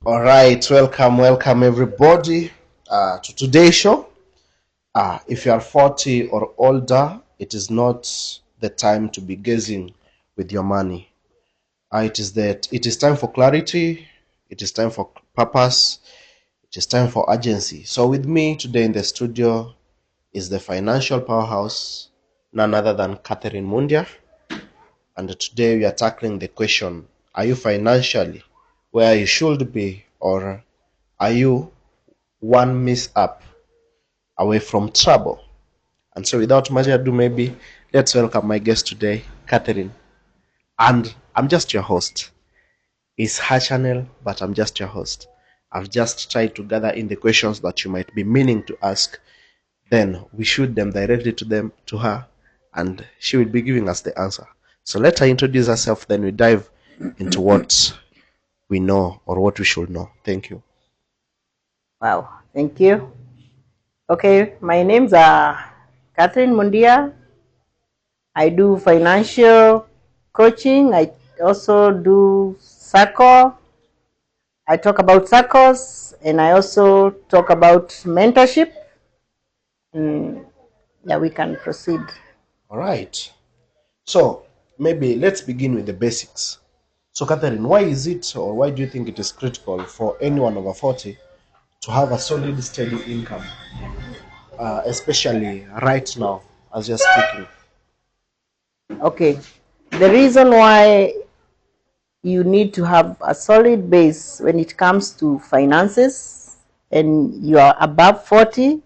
All right, welcome everybody to today's show. If you are 40 or older, it is not the time to be gazing with your money. It is time for clarity, it is time for purpose, it is time for urgency. So with me today in the studio is the financial powerhouse, none other than Catherine Mundia. And today we are tackling the question, are you financially where you should be, or are you one miss up away from trouble? And so without much ado, maybe let's welcome my guest today, Catherine. And I'm just your host. It's her channel, but I'm just your host. I've just tried to gather in the questions that you might be meaning to ask. Then we shoot them directly to her, and she will be giving us the answer. So let her introduce herself, then we dive into what we know or what we should know. Thank you. Wow, thank you. Okay, my name's Catherine Mundia. I do financial coaching. I also do circle. I talk about circles, and I also talk about mentorship. Yeah, we can proceed. All right. So maybe let's begin with the basics. So, Catherine, why is it, or why do you think it is critical for anyone over 40 to have a solid, steady income, especially right now as you're speaking? Okay, the reason why you need to have a solid base when it comes to finances and you are above 40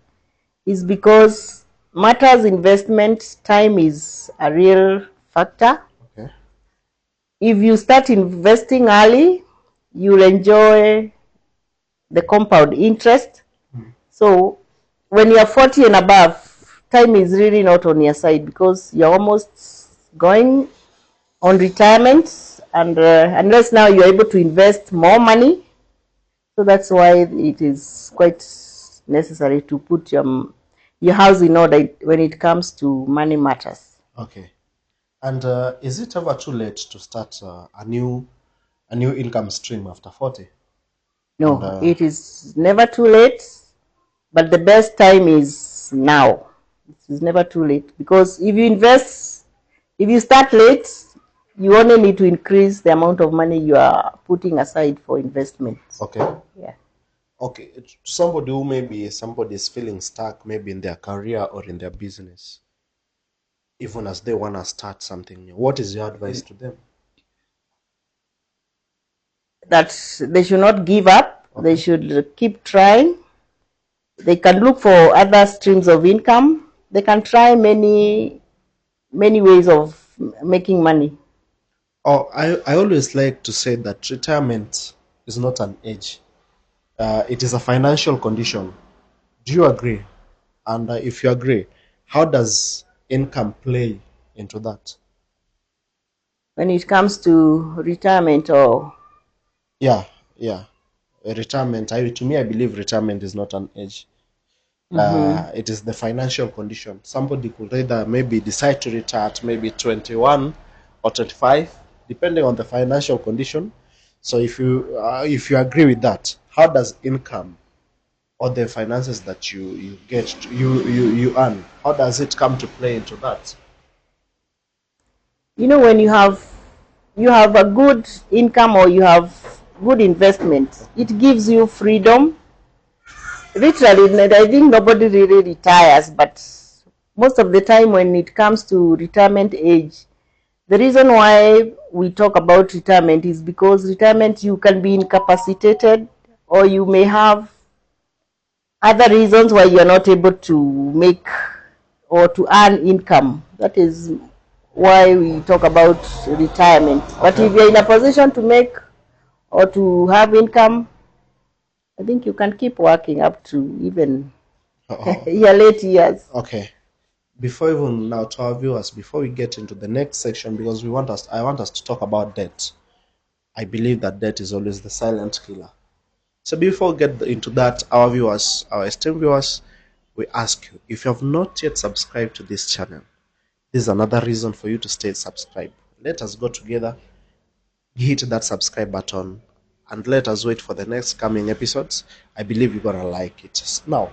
is because matters investment time is a real factor. Okay. If you start investing early, you'll enjoy the compound interest. So when you're 40 and above, time is really not on your side because you're almost going on retirement, and unless now you're able to invest more money. So that's why it is quite necessary to put your house in order when it comes to money matters. Okay. And is it ever too late to start a new income stream after 40? And No, it is never too late, but the best time is now. It is never too late because if you start late, you only need to increase the amount of money you are putting aside for investment. okay. Yeah. Okay, somebody who maybe somebody is feeling stuck, maybe in their career or in their business, even as they want to start something new, what is your advice to them? That they should not give up. Okay. They should keep trying. They can look for other streams of income. They can try many ways of making money. Oh, I always like to say that retirement is not an age. It is a financial condition. Do you agree? And if you agree, how does income play into that? When it comes to retirement, or Yeah, yeah. Retirement. To me, I believe retirement is not an age. It is the financial condition. Somebody could either maybe decide to retire at maybe 21 or 25, depending on the financial condition. So if you agree with that, how does income or the finances that you get you earn, how does it come to play into that? when you have a good income or you have good investment, it gives you freedom. Literally, I think nobody really retires, but most of the time when it comes to retirement age, the reason why we talk about retirement is because retirement you can be incapacitated, or you may have other reasons why you're not able to make or to earn income. That is why we talk about retirement. But if Okay. you're in a position to make or to have income, I think you can keep working up to even Oh, your late years. okay. Before even now to our viewers, before we get into the next section, because I want us to talk about debt. I believe that debt is always the silent killer. So before we get into that, our viewers, our esteemed viewers, we ask you, if you have not yet subscribed to this channel, this is another reason for you to stay subscribed. Let us go together, hit that subscribe button, and let us wait for the next coming episodes. I believe you're gonna like it. Now,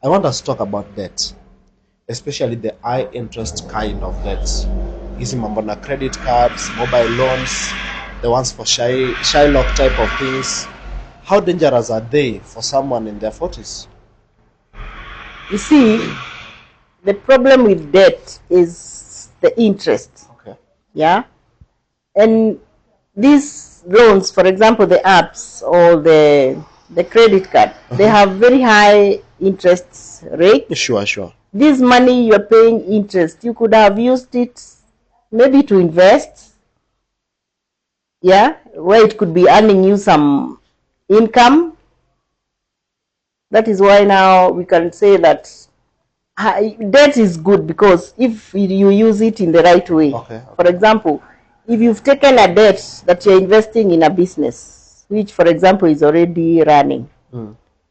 I want us to talk about debt, especially the high interest kind of debts. Hizi mambo na credit cards, mobile loans, the ones for Shylock type of things. How dangerous are they for someone in their 40s? You see, the problem with debt is the interest. Okay. Yeah. And these loans, for example, the apps or the credit card, they have very high interest rate. Sure. This money you're paying interest, you could have used it maybe to invest, yeah, where it could be earning you some income. That is why now we can say that debt is good, because if you use it in the right way. Okay. For example, if you've taken a debt that you're investing in a business, which for example is already running,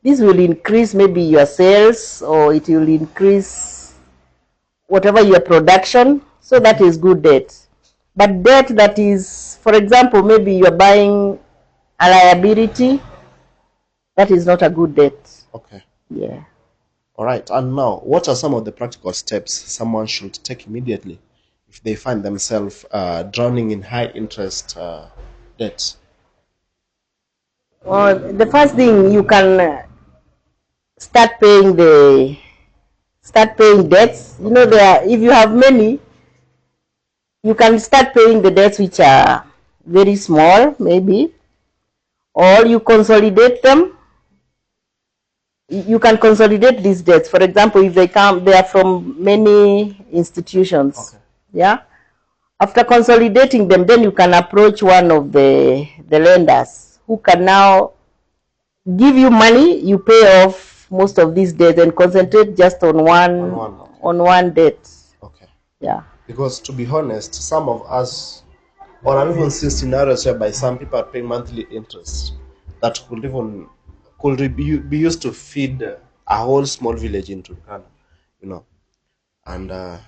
this will increase maybe your sales, or it will increase whatever your production. So that is good debt. But debt that is, for example, maybe you're buying a liability, that is not a good debt. Okay. Yeah. All right. And now, what are some of the practical steps someone should take immediately if they find themselves drowning in high interest debt? Well, the first thing, you can start paying debts. You know, if you have many, you can start paying the debts which are very small, maybe, or you consolidate them. You can consolidate these debts. For example, if they are from many institutions. Okay. Yeah. After consolidating them, then you can approach one of the lenders who can now give you money. You pay off most of these debts and concentrate just on one debt. Okay. Yeah. Because to be honest, some of us, or I've even seen scenarios whereby some people are paying monthly interest that could be used to feed a whole small village in Turkana, you know. And I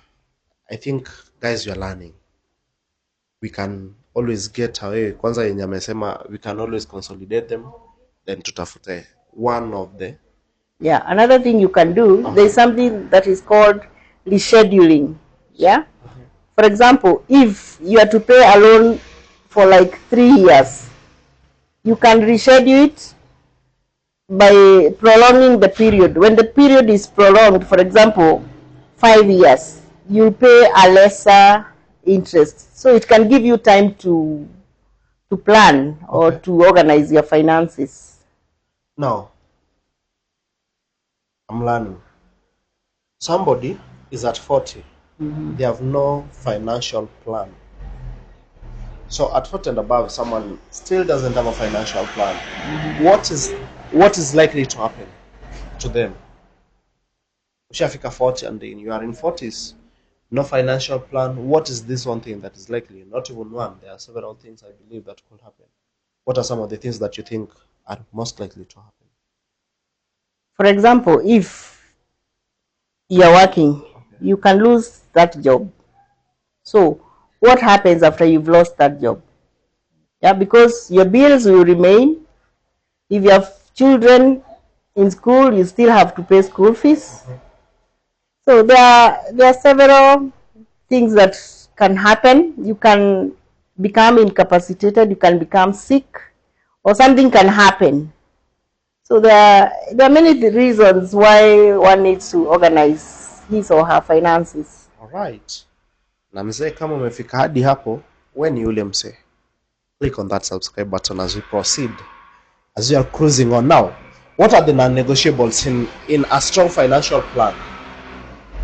think, guys, you're learning. We can always get away. Kwanza yenye amesema, we can always consolidate them, then tutafute one of the. Yeah, another thing you can do, there's something that is called rescheduling. Yeah. For example, if you are to pay a loan for like 3 years, you can reschedule it by prolonging the period. When the period is prolonged, for example, 5 years, you pay a lesser interest. So it can give you time to plan or to organize your finances. Now, I'm learning. Somebody is at 40. They have no financial plan. So at 40 and above, someone still doesn't have a financial plan. What is likely to happen to them? Ushafika 40 and then you are in 40s, no financial plan. What is this one thing that is likely? Not even one. There are several things I believe that could happen. What are some of the things that you think are most likely to happen? For example, if you're working, you can lose that job. So what happens after you've lost that job? Yeah, because your bills will remain. If you have children in school, you still have to pay school fees. So there are several things that can happen. You can become incapacitated, you can become sick, or something can happen. So there are many reasons why one needs to organize his or her finances. All right. Na mzee, kama umefika hadi hapo, we ni yule mzee. Click on that subscribe button as we proceed. As we are cruising on now, what are the non-negotiables in a strong financial plan?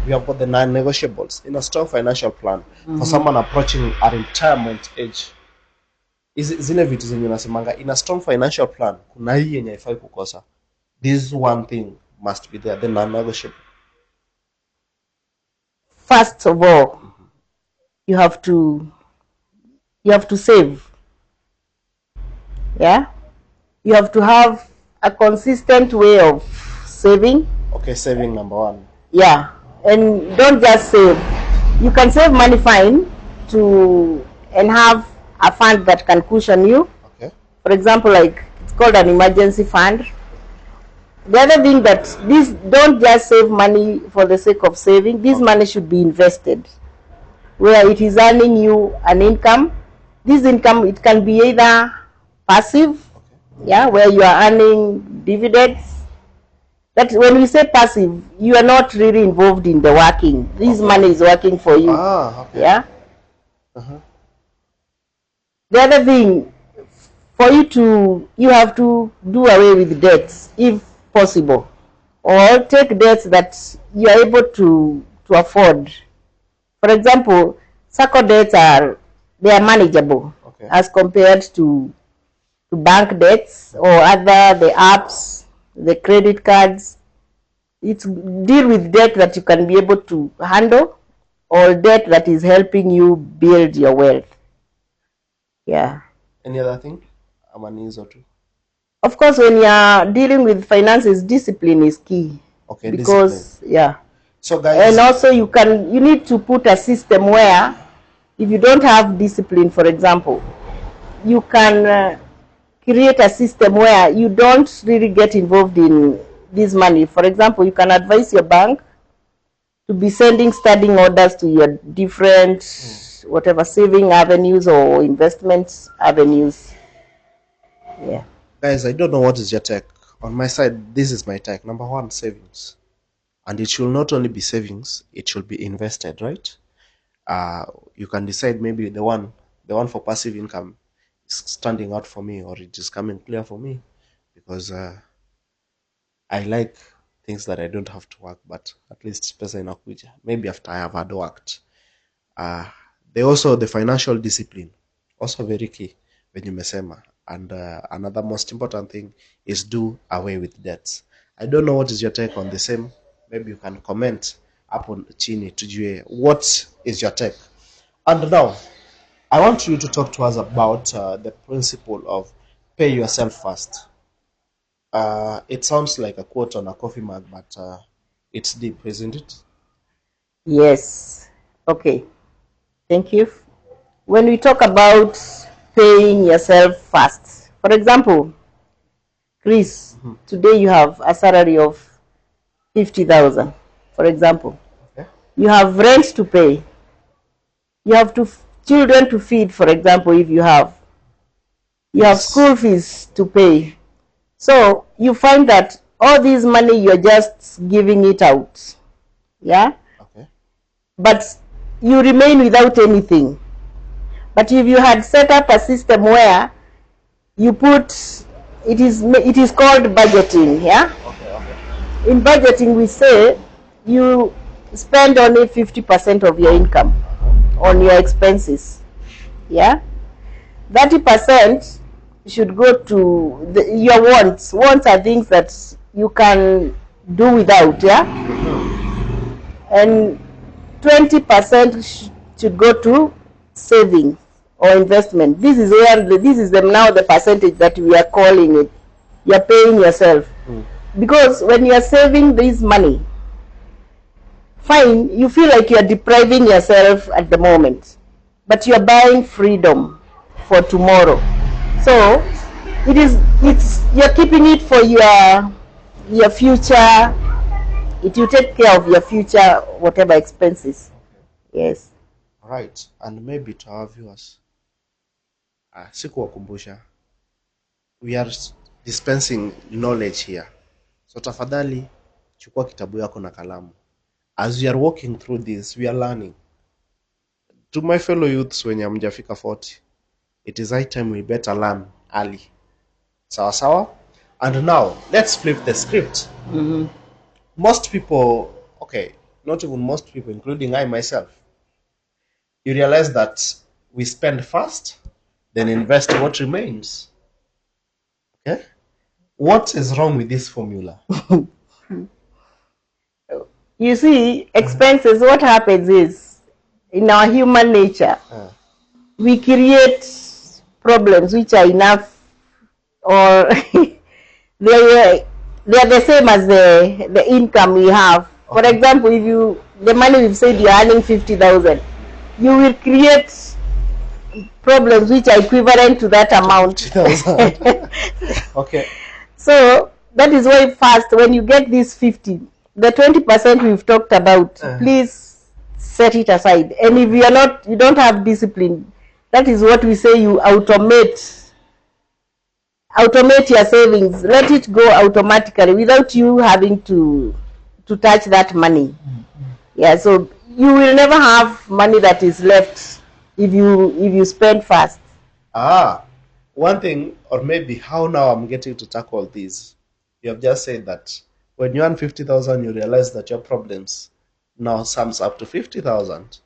We have got the non-negotiables in a strong financial plan for someone approaching a retirement age. Zile vitu zenye nasemanga in a strong financial plan, kuna hii yenye haifai kukosa. This one thing must be there, the non-negotiable. First of all, you have to save. Yeah, you have to have a consistent way of saving. Okay, saving number one. Yeah, and don't just save. You can save money fine and have a fund that can cushion you. Okay. For example, like it's called an emergency fund. The other thing that this, don't just save money for the sake of saving. This money should be invested where it is earning you an income. This income, it can be either passive, yeah, where you are earning dividends. That when we say passive, you are not really involved in the working. This money is working for you. Yeah. The other thing, for you to, you have to do away with debts if possible, or take debts that you are able to afford. For example, SACCO debts are, they are manageable as compared to bank debts or other, the apps, the credit cards. It's deal with debt that you can be able to handle, or debt that is helping you build your wealth. Yeah. Any other thing? Amanis or two? Of course, when you are dealing with finances, discipline is key. Okay, because discipline. Yeah. So guys, and also you need to put a system where if you don't have discipline, for example, you can create a system where you don't really get involved in this money. For example, you can advise your bank to be sending standing orders to your different whatever saving avenues or investment avenues. Yeah. Guys, I don't know what is your take. On my side, this is my take. Number one, savings. And it should not only be savings, it should be invested, right? You can decide maybe the one for passive income is standing out for me, or it is coming clear for me, because I like things that I don't have to work, but at least pesa inakuja. Maybe after I have had worked. The financial discipline, also very key when you mesema. And another most important thing is do away with debts. I don't know what is your take on the same. Maybe you can comment upon chini tujue what is your take. And now I want you to talk to us about the principle of pay yourself first. It sounds like a quote on a coffee mug, but it's deep, isn't it? Yes. Okay. Thank you. When we talk about paying yourself first, for example, Chris, today you have a salary of 50,000, for example. Okay. You have rent to pay. You have children to feed, for example, if you have. You have school fees to pay. So you find that all this money you're just giving it out. Yeah? Okay. But you remain without anything. But if you had set up a system where you put, it is called budgeting, yeah? Okay. In budgeting, we say you spend only 50% of your income on your expenses, yeah? 30% should go to your wants. Wants are things that you can do without, yeah? And 20% should go to saving or investment. This is where now the percentage that we are calling it. You're paying yourself. Because when you are saving this money, fine, you feel like you are depriving yourself at the moment, but you are buying freedom for tomorrow. So you're keeping it for your future. It will take care of your future whatever expenses. Yes. Right. And maybe to our viewers, sikuwakumbusha, we are dispensing knowledge here. So tafadhali chukua kitabu yako na kalamu. As we are walking through this, we are learning. To my fellow youths wenye hamjafika 40, it is high time we better learn early. Sawa sawa? And now let's flip the script. Most people, okay, not even most people, including I myself, you realize that we spend first, then invest what remains. Okay? What is wrong with this formula? You see, expenses, what happens is, in our human nature, we create problems which are enough, or they are the same as the income we have. For example, if the money we've said you're earning 50,000, you will create problems which are equivalent to that amount. 50,000. Okay. So that is why first, when you get this 50, the 20% we've talked about, please set it aside. And if you don't have discipline, that is what we say, you automate your savings. Let it go automatically without you having to touch that money. Yeah, so you will never have money that is left if you spend fast. One thing, or maybe how now I'm getting to tackle this. You have just said that when you earn 50,000, you realize that your problems now sums up to 50,000.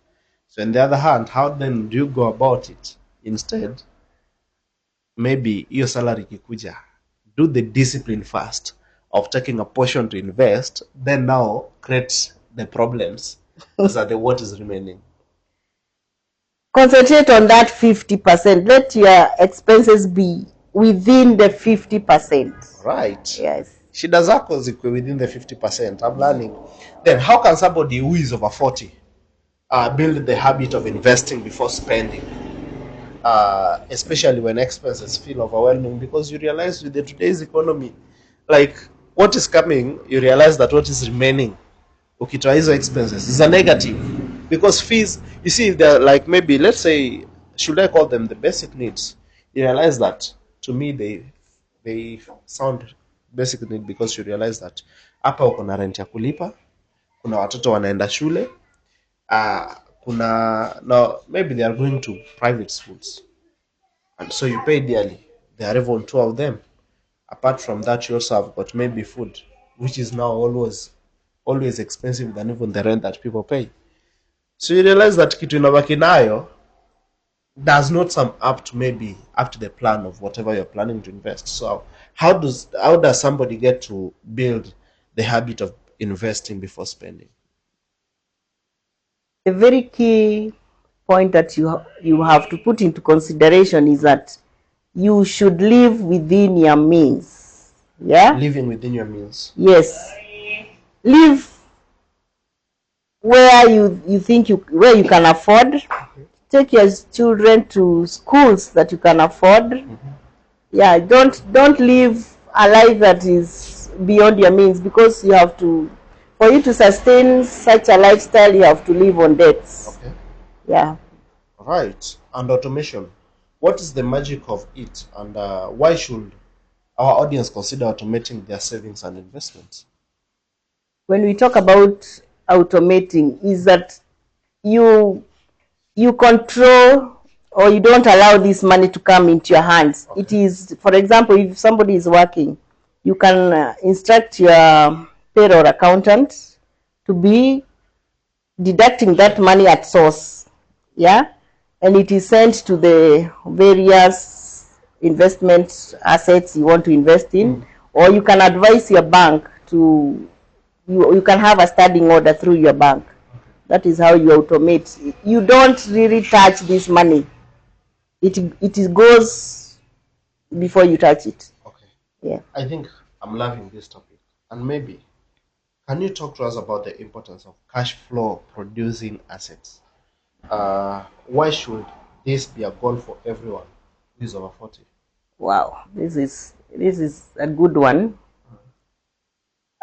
So, on the other hand, how then do you go about it? Instead, maybe your salary kikuja, do the discipline first of taking a portion to invest, then now create the problems. Those are the what is remaining. Concentrate on that 50%. Let your expenses be within the 50%. Right. Yes. Shida zako zikwe within the 50%. I'm learning. Then how can somebody who is over 40 build the habit of investing before spending? Especially when expenses feel overwhelming, because you realize with today's economy, like what is coming, you realize that what is remaining, ukitoa hizo expenses, is a negative. Because fees, you see, they're like, maybe let's say, should I call them the basic needs? You realize that to me they sound basic need, because you realize that hapa uko na rent ya kulipa, kuna watoto wanaenda shule, now maybe they are going to private schools, and so you pay dearly. There are even 2 of them. Apart from that, you also have got maybe food, which is now always expensive than even the rent that people pay. So you realize that kitu inabaki nayo does not sum up to maybe up to the plan of whatever you're planning to invest. So how does somebody get to build the habit of investing before spending? A very key point that you have to put into consideration is that you should live within your means. Yeah? Living within your means. Yes. Live where you think where you can afford. Take your children to schools that you can afford. Yeah, don't live a life that is beyond your means, because you have to, for you to sustain such a lifestyle, you have to live on debts. Okay. Yeah. Right. And automation, what is the magic of it, and why should our audience consider automating their savings and investments? When we talk about automating, is that you control, or you don't allow this money to come into your hands. Okay. It is, for example, if somebody is working, you can instruct your payroll accountant to be deducting that money at source. Yeah, and it is sent to the various investment assets you want to invest in. Or you can advise your bank to, you can have a standing order through your bank. That is how you automate. You don't really touch this money. It goes before you touch it. Okay. Yeah. I think I'm loving this topic. And maybe, can you talk to us about the importance of cash flow producing assets? Why should this be a goal for everyone who is over 40? Wow, this is a good one.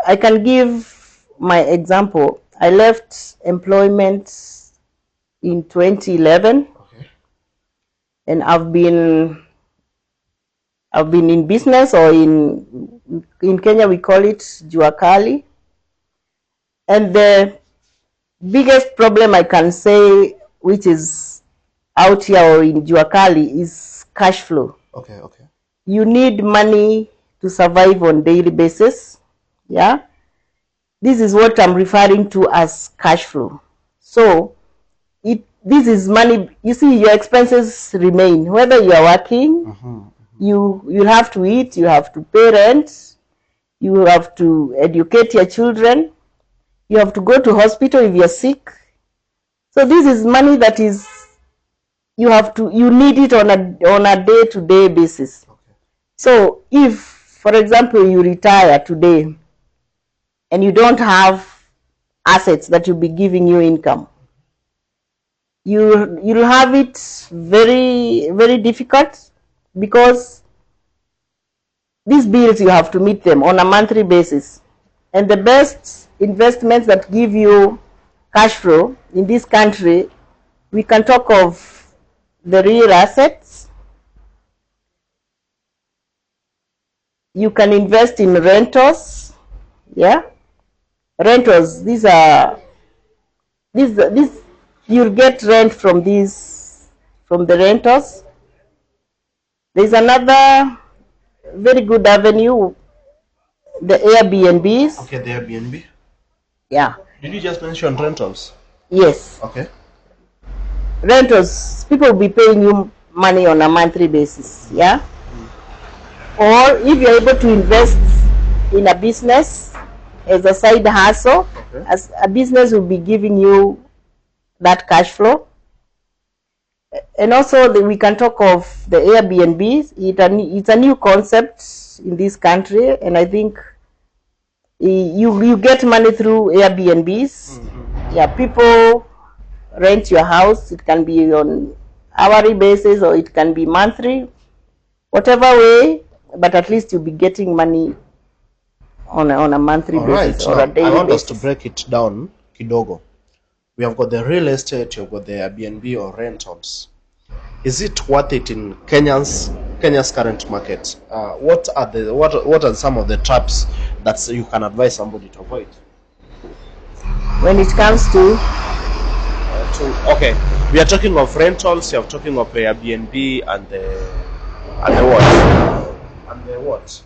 I can give my example. I left employment in 2011. Okay. And I've been in business, or in Kenya we call it jua kali. And the biggest problem I can say, which is out here or in jua kali, is cash flow. Okay, okay. You need money to survive on daily basis. Yeah. This is what I'm referring to as cash flow. So this is money. You see, your expenses remain whether you are working. You have to eat, you have to pay rent, you have to educate your children, you have to go to hospital if you're sick. So this is money that is, you need it on a day-to-day basis. Okay. So if, for example, you retire today and you don't have assets that will be giving you income, you'll have it very, very difficult, because these bills, you have to meet them on a monthly basis. And the best investments that give you cash flow in this country, we can talk of the real assets. You can invest in rentals. Yeah, rentals, these are this you'll get rent from the rentals. There's another very good avenue, the Airbnbs. Okay, the Airbnb. Yeah. Did you just mention rentals? Yes. Okay. Rentals, people will be paying you money on a monthly basis. Yeah. Or if you're able to invest in a business as a side hustle, Okay. as a business will be giving you that cash flow. And also we can talk of the Airbnbs. It's a new concept in this country, and I think you get money through Airbnbs. Yeah, people rent your house. It can be on hourly basis or it can be monthly, whatever way, but at least you'll be getting money on a monthly All right. basis or Now, a daily I want us basis. to break it down kidogo. We have got the real estate, you've got the Airbnb or rentals. Is it worth it in Kenya's current market? What are some of the traps that you can advise somebody to avoid? When it comes to Okay, we are talking of rentals. You are talking of Airbnb and the what?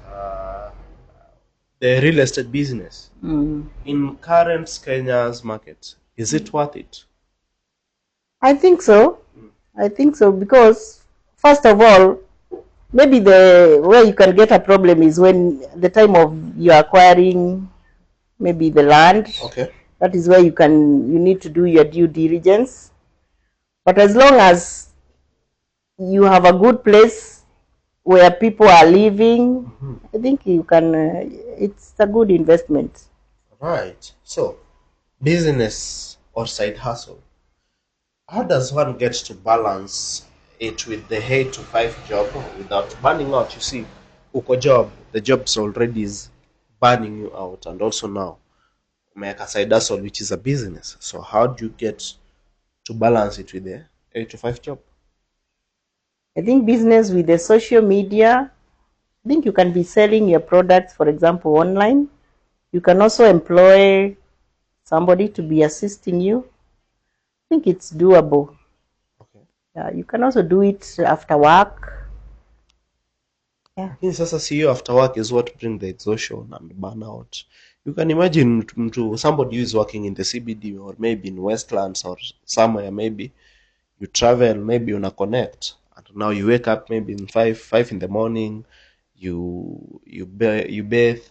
The real estate business in current Kenya's market. Is it worth it? I think so. I think so, because first of all, maybe the where you can get a problem is when the time of you acquiring maybe the land. Okay. That is where you need to do your due diligence. But as long as you have a good place where people are living, I think you can. It's a good investment. Right. So, business or side hustle. How does one get to balance it with the 8 to 5 job without burning out? You see, uko job, the job's already is burning you out, and also now make a side hustle, which is a business. So how do you get to balance it with the 8 to 5 job? I think business with the social media, I think you can be selling your products, for example, online. You can also employ somebody to be assisting you. I think it's doable. Okay. You can also do it after work. Sasa CEO after work is what brings the exhaustion and burnout. You can imagine to somebody who is working in the CBD or maybe in Westlands or somewhere, maybe you travel, maybe you connect, and now you wake up maybe in five in the morning, you bathe,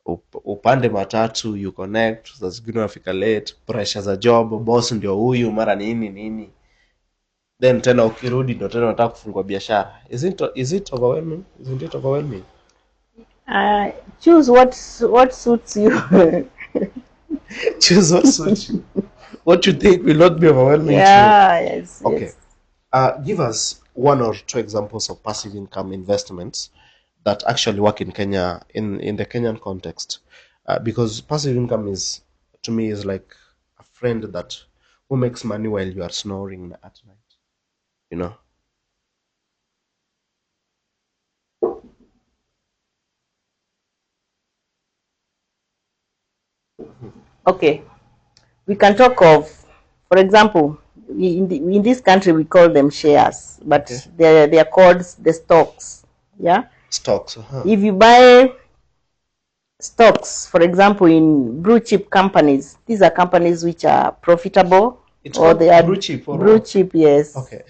upande matatu, you connect, saa zingine unafika late, pressure za job, boss ndio huyu, mara nini, then tena ukirudi ndo tena unataka kufungua biashara. Is it overwhelming? Isn't it overwhelming? Choose what suits you. Choose what suits you. What you think will not be overwhelming to Yeah, yes. you. Okay. Yes. Give us one or two examples of passive income investments that actually work in Kenya, in the Kenyan context. Because passive income is, to me, is like a friend that who makes money while you are snoring at night. You know? Okay. We can talk of, for example, in this country we call them shares, but Okay. they are called the stocks. Yeah. Stocks. If you buy stocks, for example, in blue chip companies, these are companies which are profitable. It's or called they are blue chip or blue what? chip, yes. Okay.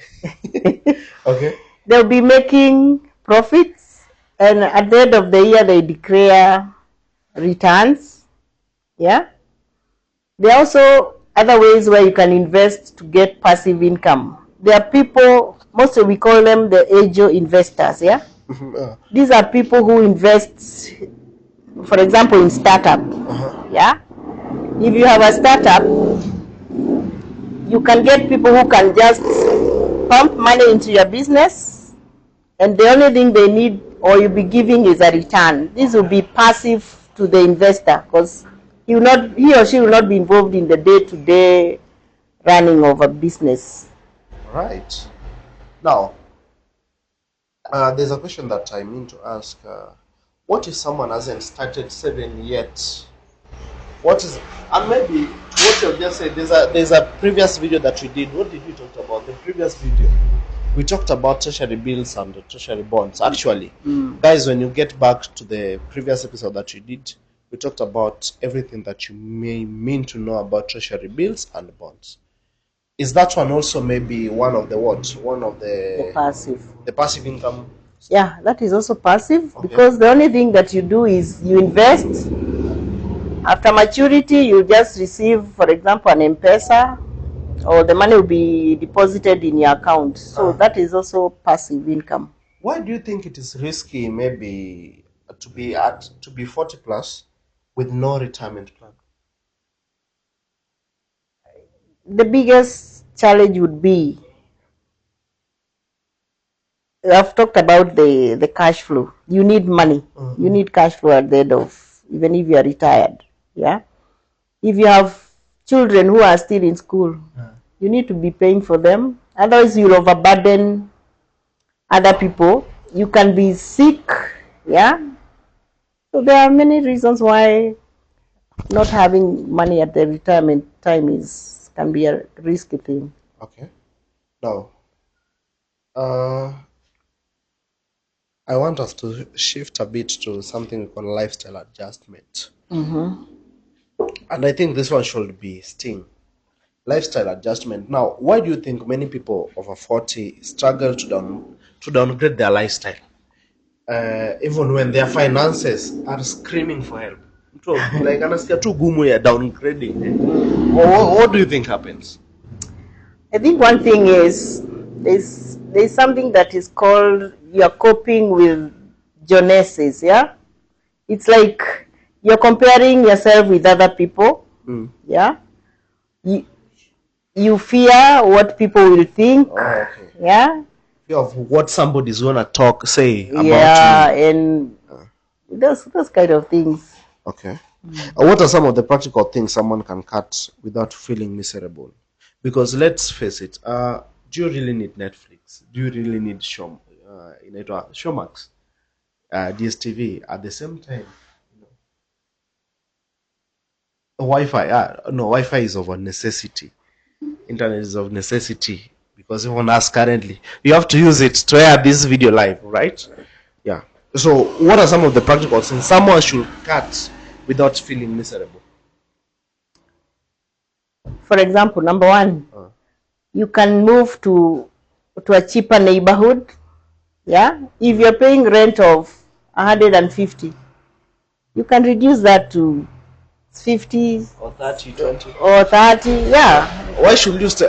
Okay. They'll be making profits, and at the end of the year they declare returns. Yeah. There are also other ways where you can invest to get passive income. There are people, mostly we call them the angel investors. Yeah. These are people who invest, for example, in startup. Yeah. If you have a startup, you can get people who can just pump money into your business, and the only thing they need or you'll be giving is a return. This will be passive to the investor, because he or she will not be involved in the day-to-day running of a business. Right. Now, there's a question that I mean to ask. What if someone hasn't started saving yet? What is, and maybe what you've just said, there's a previous video that we did. What did we talk about? The previous video, we talked about treasury bills and treasury bonds. Actually, guys, when you get back to the previous episode that we did, we talked about everything that you may mean to know about treasury bills and bonds. Is that one also maybe one of the what? One of The passive. the passive income? Yeah, that is also passive, Okay. because the only thing that you do is you invest. After maturity, you just receive, for example, an M-Pesa, or the money will be deposited in your account. So that is also passive income. Why do you think it is risky maybe to be 40 plus with no retirement plan? The biggest challenge would be, I've talked about the cash flow. You need money. You need cash flow at the end of, even if you are retired. Yeah. If you have children who are still in school, you need to be paying for them. Otherwise, you'll overburden other people. You can be sick. Yeah. So there are many reasons why not having money at the retirement time can be a risky thing. Okay. Now, I want us to shift a bit to something we call lifestyle adjustment. And I think this one should be Sting. Lifestyle adjustment. Now, why do you think many people over 40 struggle to downgrade their lifestyle? Even when their finances are screaming for help. Like, anasikia tu gumu ya downgrading. What do you think happens? I think one thing is there's something that is called you're coping with Joneses, yeah? It's like you're comparing yourself with other people, yeah? You fear what people will think, Okay. yeah? Fear of what somebody's gonna say about Yeah, you. and those kind of things. Okay. What are some of the practical things someone can cut without feeling miserable? Because let's face it, do you really need Netflix? Do you really need Showmax, DSTV at the same time? Wi-Fi, no, Wi-Fi is of a necessity. Internet is of necessity, because even us currently, you have to use it to air this video live, right? Yeah. So, what are some of the practical things someone should cut without feeling miserable? For example, number one, you can move to a cheaper neighborhood. Yeah, if you're paying rent of 150, you can reduce that to 50 Or 30, 20. or 30. Yeah. Why should you stay?